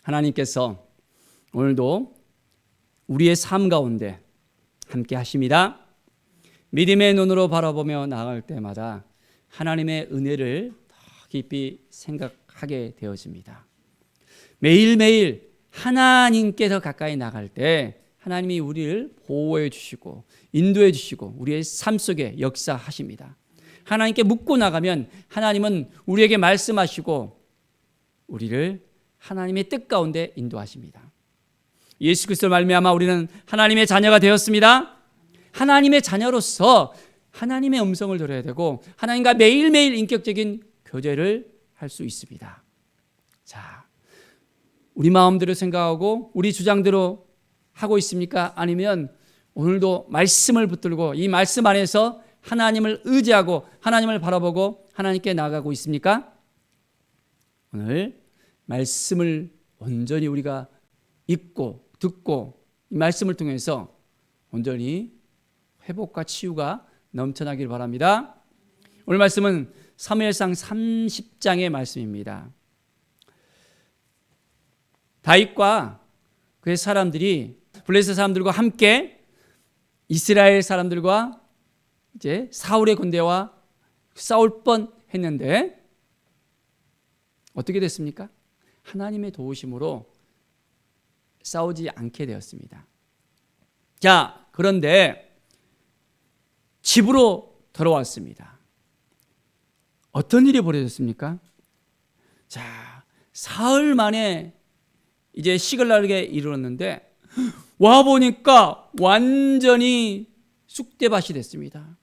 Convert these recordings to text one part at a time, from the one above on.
하나님께서 오늘도 우리의 삶 가운데 함께 하십니다. 믿음의 눈으로 바라보며 나아갈 때마다 하나님의 은혜를 더 깊이 생각하게 되어집니다. 매일매일 하나님께 더 가까이 나갈 때 하나님이 우리를 보호해 주시고 인도해 주시고 우리의 삶 속에 역사하십니다. 하나님께 묻고 나가면 하나님은 우리에게 말씀하시고 우리를 하나님의 뜻 가운데 인도하십니다. 예수 그리스도로 말미암아 우리는 하나님의 자녀가 되었습니다. 하나님의 자녀로서 하나님의 음성을 들어야 되고 하나님과 매일매일 인격적인 교제를 할 수 있습니다. 자, 우리 마음대로 생각하고 우리 주장대로 하고 있습니까? 아니면 오늘도 말씀을 붙들고 이 말씀 안에서 하나님을 의지하고 하나님을 바라보고 하나님께 나아가고 있습니까? 오늘 말씀을 온전히 우리가 읽고 듣고 이 말씀을 통해서 온전히 회복과 치유가 넘쳐나길 바랍니다. 오늘 말씀은 사무엘상 30장의 말씀입니다. 다윗과 그의 사람들이 블레셋 사람들과 함께 이스라엘 사람들과 이제 사울의 군대와 싸울 뻔했는데 어떻게 됐습니까? 하나님의 도우심으로 싸우지 않게 되었습니다. 자, 그런데 집으로 돌아왔습니다. 어떤 일이 벌어졌습니까? 자, 사흘 만에 이제 시글락에 이르렀는데 와 보니까 완전히 쑥대밭이 됐습니다.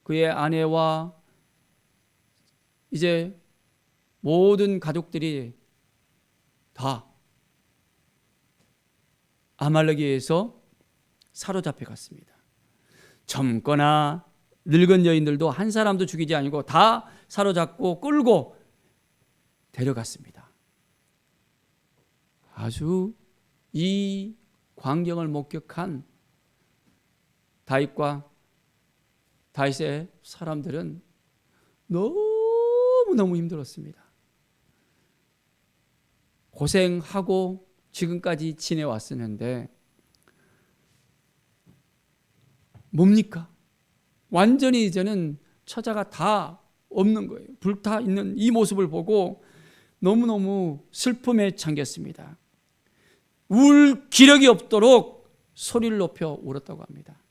그의 아내와 이제 모든 가족들이 다 아말렉에 의해서 사로잡혀 갔습니다. 젊거나 늙은 여인들도 한 사람도 죽이지 아니고 다 사로잡고 끌고 데려갔습니다. 아주 이 광경을 목격한 다윗과 다윗의 사람들은 너무너무 힘들었습니다. 고생하고 지금까지 지내왔었는데 뭡니까? 완전히 이제는 처자가 다 없는 거예요. 불타 있는 이 모습을 보고 너무너무 슬픔에 잠겼습니다. 울 기력이 없도록 소리를 높여 울었다고 합니다.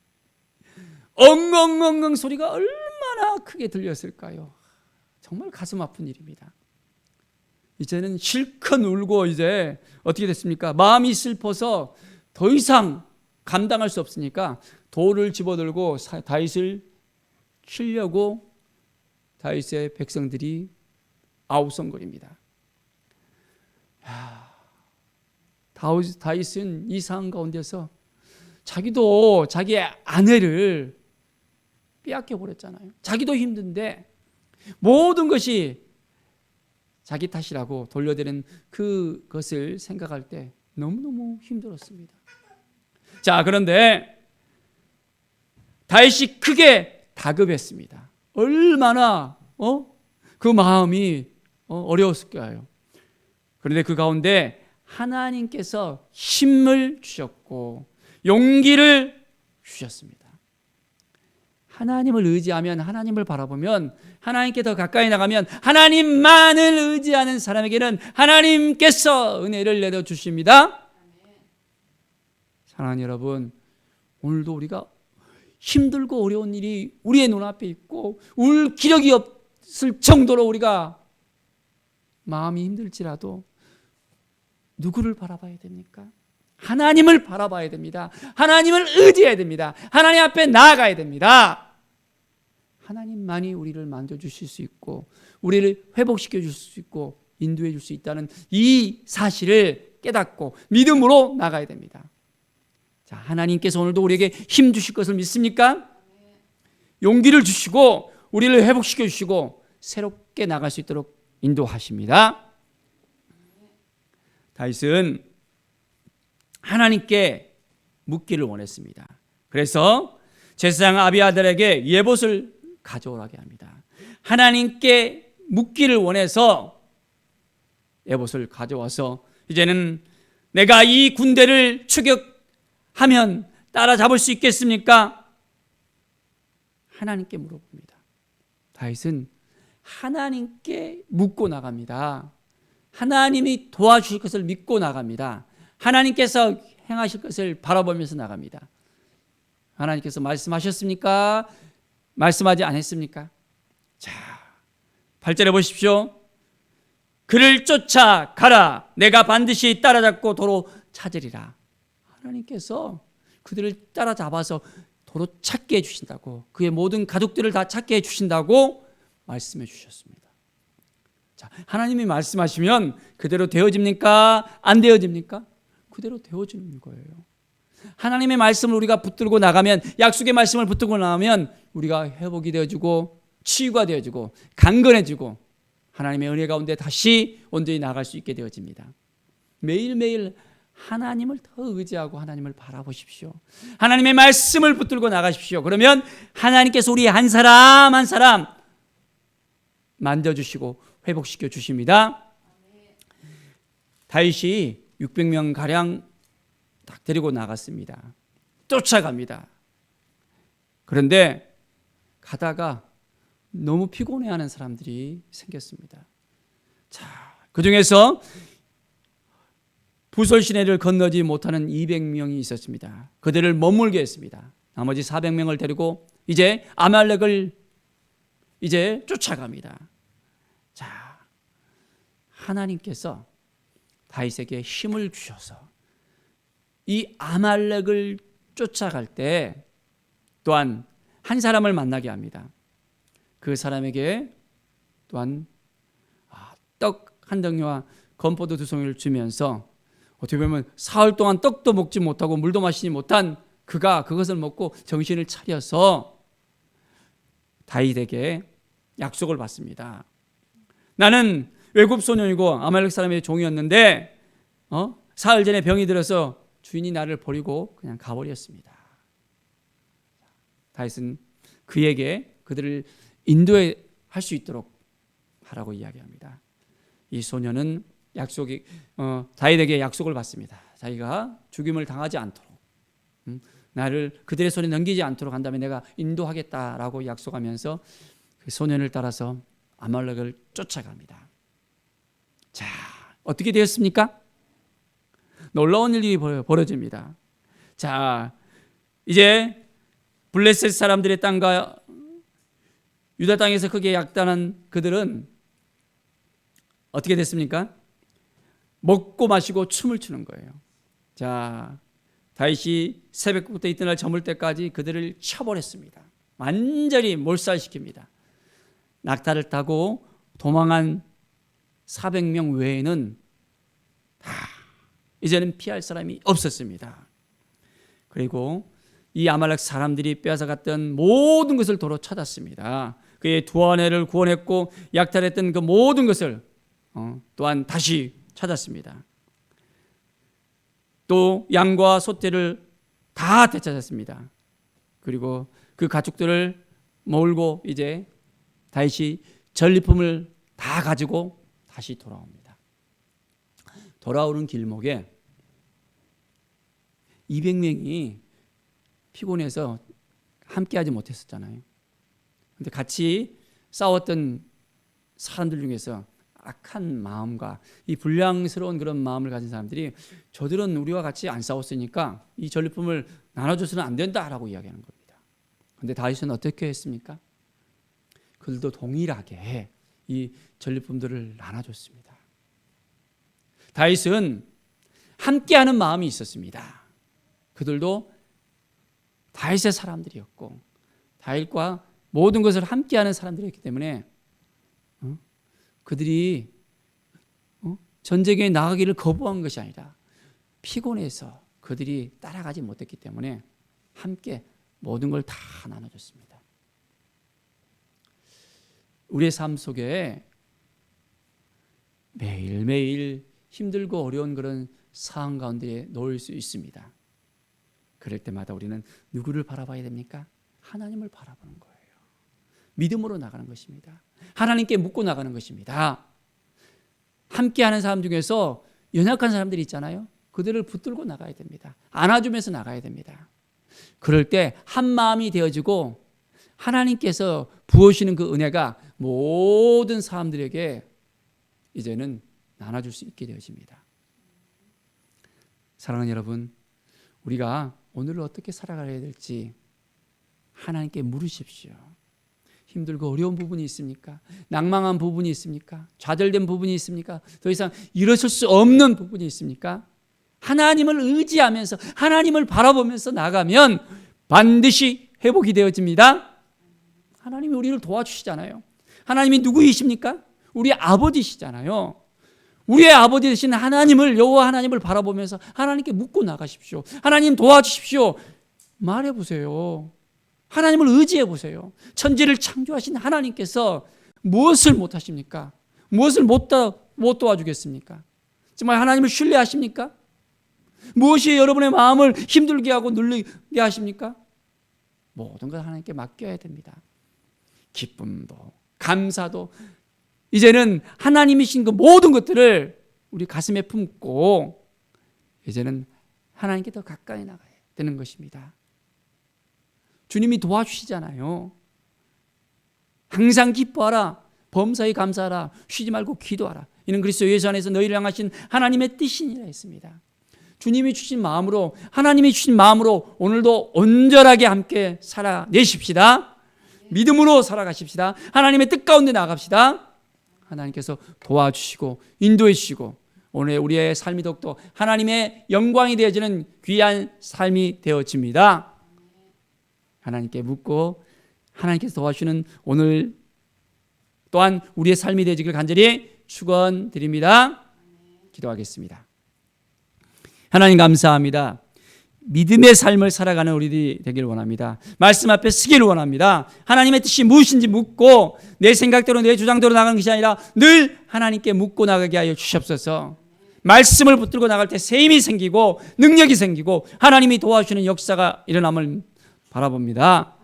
엉엉엉엉 소리가 얼마나 크게 들렸을까요? 정말 가슴 아픈 일입니다. 이제는 실컷 울고 이제 어떻게 됐습니까? 마음이 슬퍼서 더 이상 감당할 수 없으니까 돌을 집어들고 다윗을 치려고 다윗의 백성들이 아우성거립니다. 다윗은 이 상황 가운데서 자기도 자기의 아내를 빼앗겨 버렸잖아요. 자기도 힘든데 모든 것이 자기 탓이라고 돌려대는 그것을 생각할 때 너무너무 힘들었습니다. 자, 그런데 다윗이 크게 다급했습니다. 얼마나 그 마음이 어려웠을까요? 그런데 그 가운데 하나님께서 힘을 주셨고 용기를 주셨습니다. 하나님을 의지하면, 하나님을 바라보면, 하나님께 더 가까이 나가면 하나님만을 의지하는 사람에게는 하나님께서 은혜를 내려주십니다. 사랑하는 여러분, 오늘도 우리가 힘들고 어려운 일이 우리의 눈앞에 있고 울 기력이 없을 정도로 우리가 마음이 힘들지라도 누구를 바라봐야 됩니까? 하나님을 바라봐야 됩니다. 하나님을 의지해야 됩니다. 하나님 앞에 나아가야 됩니다. 하나님만이 우리를 만져주실 수 있고 우리를 회복시켜 줄 수 있고 인도해 줄 수 있다는 이 사실을 깨닫고 믿음으로 나가야 됩니다. 자, 하나님께서 오늘도 우리에게 힘 주실 것을 믿습니까? 용기를 주시고 우리를 회복시켜 주시고 새롭게 나갈 수 있도록 인도하십니다. 다윗은 하나님께 묻기를 원했습니다. 그래서 제사장 아비아달에게 예봇을 가져오라게 합니다. 하나님께 묻기를 원해서 에봇을 가져와서 이제는 내가 이 군대를 추격하면 따라잡을 수 있겠습니까? 하나님께 물어봅니다. 다윗은 하나님께 묻고 나갑니다. 하나님이 도와주실 것을 믿고 나갑니다. 하나님께서 행하실 것을 바라보면서 나갑니다. 하나님께서 말씀하셨습니까? 말씀하지 않았습니까? 자, 8절에 보십시오. 그를 쫓아가라. 내가 반드시 따라잡고 도로 찾으리라. 하나님께서 그들을 따라잡아서 도로 찾게 해주신다고, 그의 모든 가족들을 다 찾게 해주신다고 말씀해 주셨습니다. 자, 하나님이 말씀하시면 그대로 되어집니까? 안 되어집니까? 그대로 되어지는 거예요. 하나님의 말씀을 우리가 붙들고 나가면, 약속의 말씀을 붙들고 나가면 우리가 회복이 되어지고 치유가 되어지고 강건해지고 하나님의 은혜 가운데 다시 온전히 나갈 수 있게 되어집니다. 매일매일 하나님을 더 의지하고 하나님을 바라보십시오. 하나님의 말씀을 붙들고 나가십시오. 그러면 하나님께서 우리 한 사람 한 사람 만져주시고 회복시켜 주십니다. 다윗이 600명 가량 딱 데리고 나갔습니다. 쫓아갑니다. 그런데 가다가 너무 피곤해하는 사람들이 생겼습니다. 자, 그 중에서 부솔 시내를 건너지 못하는 200명이 있었습니다. 그들을 머물게 했습니다. 나머지 400명을 데리고 이제 아말렉을 이제 쫓아갑니다. 자, 하나님께서 다윗에게 힘을 주셔서 이 아말렉을 쫓아갈 때 또한 한 사람을 만나게 합니다. 그 사람에게 또한 떡 한 덩이와 건포도 2송이를 주면서, 어떻게 보면 사흘 동안 떡도 먹지 못하고 물도 마시지 못한 그가 그것을 먹고 정신을 차려서 다윗에게 약속을 받습니다. 나는 외국 소년이고 아말렉 사람의 종이었는데 사흘 전에 병이 들어서 주인이 나를 버리고 그냥 가버렸습니다. 다윗은 그에게 그들을 인도할 수 있도록 하라고 이야기합니다. 이 소년은 다윗에게 약속을 받습니다. 자기가 죽임을 당하지 않도록, 나를 그들의 손에 넘기지 않도록 한다면 내가 인도하겠다라고 약속하면서 그 소년을 따라서 아말렉을 쫓아갑니다. 자, 어떻게 되었습니까? 놀라운 일이 벌어집니다. 자, 이제 블레셋 사람들의 땅과 유다 땅에서 크게 약단한 그들은 어떻게 됐습니까? 먹고 마시고 춤을 추는 거예요. 자, 다윗이 새벽부터 이튿날 저물 때까지 그들을 쳐버렸습니다. 완전히 몰살시킵니다. 낙타를 타고 도망한 400명 외에는 다 이제는 피할 사람이 없었습니다. 그리고 이 아말렉 사람들이 빼앗아갔던 모든 것을 도로 찾았습니다. 그의 두 아내를 구원했고 약탈했던 그 모든 것을 또한 다시 찾았습니다. 또 양과 소떼를 다 되찾았습니다. 그리고 그 가축들을 몰고 이제 다윗이 전리품을 다 가지고 다시 돌아옵니다. 돌아오는 길목에 200명이 피곤해서 함께하지 못했었잖아요. 근데 같이 싸웠던 사람들 중에서 악한 마음과 이 불량스러운 그런 마음을 가진 사람들이, 저들은 우리와 같이 안 싸웠으니까 이 전리품을 나눠줘서는 안 된다라고 이야기하는 겁니다. 그런데 다윗은 어떻게 했습니까? 그들도 동일하게 이 전리품들을 나눠줬습니다. 다윗은 함께하는 마음이 있었습니다. 그들도 다윗의 사람들이었고 다윗과 모든 것을 함께하는 사람들이었기 때문에 그들이 전쟁에 나가기를 거부한 것이 아니라 피곤해서 그들이 따라가지 못했기 때문에 함께 모든 걸 다 나눠줬습니다. 우리의 삶 속에 매일매일 힘들고 어려운 그런 상황 가운데 놓일 수 있습니다. 그럴 때마다 우리는 누구를 바라봐야 됩니까? 하나님을 바라보는 거예요. 믿음으로 나가는 것입니다. 하나님께 묻고 나가는 것입니다. 함께하는 사람 중에서 연약한 사람들이 있잖아요. 그들을 붙들고 나가야 됩니다. 안아주면서 나가야 됩니다. 그럴 때 한 마음이 되어지고 하나님께서 부어주시는 그 은혜가 모든 사람들에게 이제는 나눠줄 수 있게 되어집니다. 사랑하는 여러분, 우리가 오늘을 어떻게 살아가야 될지 하나님께 물으십시오. 힘들고 어려운 부분이 있습니까? 낭망한 부분이 있습니까? 좌절된 부분이 있습니까? 더 이상 일어설 수 없는 부분이 있습니까? 하나님을 의지하면서 하나님을 바라보면서 나가면 반드시 회복이 되어집니다. 하나님이 우리를 도와주시잖아요. 하나님이 누구이십니까? 우리 아버지시잖아요. 우리의 아버지 되신 하나님을, 여호와 하나님을 바라보면서 하나님께 묻고 나가십시오. 하나님 도와주십시오. 말해보세요. 하나님을 의지해보세요. 천지를 창조하신 하나님께서 무엇을 못하십니까? 무엇을 못 도와주겠습니까? 정말 하나님을 신뢰하십니까? 무엇이 여러분의 마음을 힘들게 하고 눌리게 하십니까? 모든 걸 하나님께 맡겨야 됩니다. 기쁨도 감사도 이제는 하나님이신 그 모든 것들을 우리 가슴에 품고 이제는 하나님께 더 가까이 나가야 되는 것입니다. 주님이 도와주시잖아요. 항상 기뻐하라, 범사에 감사하라, 쉬지 말고 기도하라. 이는 그리스도 예수 안에서 너희를 향하신 하나님의 뜻이니라 했습니다. 주님이 주신 마음으로, 하나님이 주신 마음으로 오늘도 온전하게 함께 살아내십시다. 믿음으로 살아가십시다. 하나님의 뜻 가운데 나갑시다. 하나님께서 도와주시고 인도해 주시고 오늘 우리의 삶이 더욱더 하나님의 영광이 되어지는 귀한 삶이 되어집니다. 하나님께 묻고 하나님께서 도와주시는 오늘 또한 우리의 삶이 되어지길 간절히 축원드립니다. 기도하겠습니다. 하나님 감사합니다. 믿음의 삶을 살아가는 우리들이 되기를 원합니다. 말씀 앞에 서기를 원합니다. 하나님의 뜻이 무엇인지 묻고 내 생각대로 내 주장대로 나가는 것이 아니라 늘 하나님께 묻고 나가게 하여 주시옵소서. 말씀을 붙들고 나갈 때 새 힘이 생기고 능력이 생기고 하나님이 도와주시는 역사가 일어남을 바라봅니다.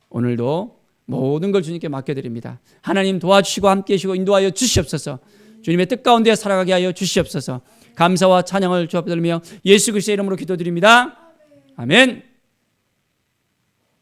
오늘도 모든 걸 주님께 맡겨드립니다. 하나님 도와주시고 함께해 주시고 인도하여 주시옵소서. 주님의 뜻 가운데 살아가게 하여 주시옵소서. 감사와 찬양을 주 앞에 들으며 예수 그리스도의 이름으로 기도드립니다. 아멘.